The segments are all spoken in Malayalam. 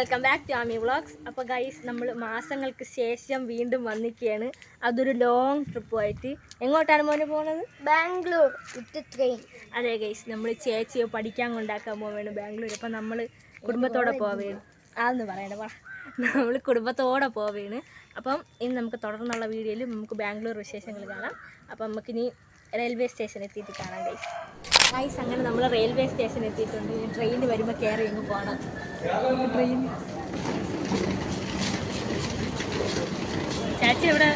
Welcome back to Aami vlogs. അപ്പോൾ ഗൈസ്, നമ്മൾ മാസങ്ങൾക്ക് ശേഷം വീണ്ടും വന്നിരിക്കുകയാണ്. അതൊരു ലോങ് ട്രിപ്പുമായിട്ട്. എങ്ങോട്ടാണ് മോനെ പോകുന്നത്? ബാംഗ്ലൂർ വിത്ത് ട്രെയിൻ. അതെ ഗൈസ്, നമ്മൾ ചേച്ചിയെ പഠിക്കാൻ കൊണ്ടാക്കാൻ പോവുകയാണ് ബാംഗ്ലൂർ. അപ്പം നമ്മൾ കുടുംബത്തോടെ പോവുകയാണ്. അതൊന്നും പറയണ്ട, നമ്മൾ കുടുംബത്തോടെ പോവുകയാണ്. അപ്പം ഇനി നമുക്ക് തുടർന്നുള്ള വീഡിയോയിൽ നമുക്ക് ബാംഗ്ലൂർ വിശേഷങ്ങൾ കാണാം. അപ്പം നമുക്കിനി റെയിൽവേ സ്റ്റേഷൻ എത്തിയിട്ട് കാണാം ഗൈസ്. ഗൈസ്, അങ്ങനെ നമ്മൾ റെയിൽവേ സ്റ്റേഷൻ എത്തിയിട്ടുണ്ട്. ട്രെയിൻ വരുമ്പോൾ കയറി ഇങ്ങ് പോകണം. ട്രെയിൻ ചാച്ചി എവിടെ?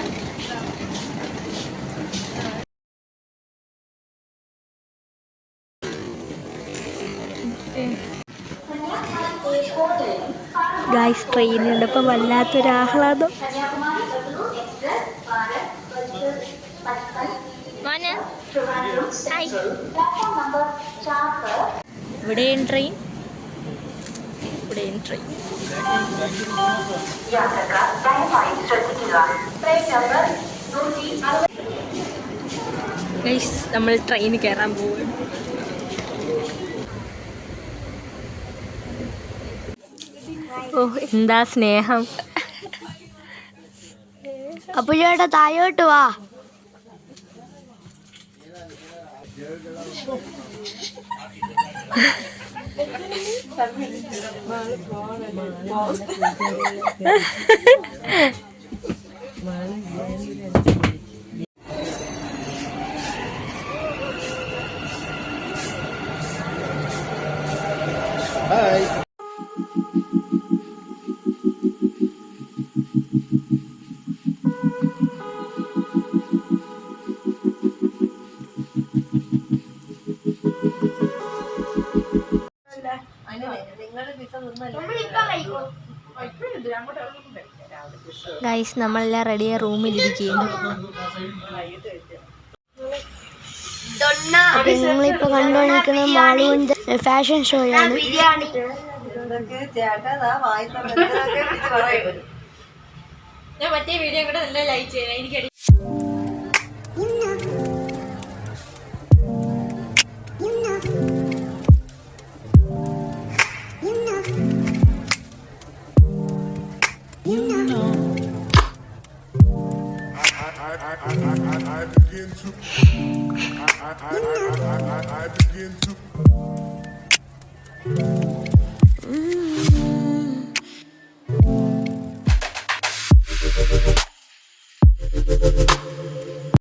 ഗൈസ്, ട്രെയിനുണ്ടപ്പോൾ വല്ലാത്തൊരാഹ്ലാദം. ഇവിടെയും ട്രെയിൻ, ഇവിടെയും ട്രെയിൻ. ഗൈസ്, നമ്മൾ ട്രെയിന് കയറാൻ പോവുകയാണ്. ഓ, എന്താ സ്നേഹം. അപ്പൊ ചേട്ടാ താഴോട്ട് വാ. ഗൈസ്, നമ്മളെല്ലാം റെഡിയായി റൂമിലിരിക്കുകയാണ്. നിങ്ങളിപ്പോ കണ്ടുകൊണ്ടിരിക്കുന്ന മാളുവിന്റെ ഫാഷൻ ഷോയാണ്. ഞാൻ മറ്റേ വീഡിയോ കൂടെ നല്ല ലൈക്ക് ചെയ്യാം. എനിക്ക് I begin to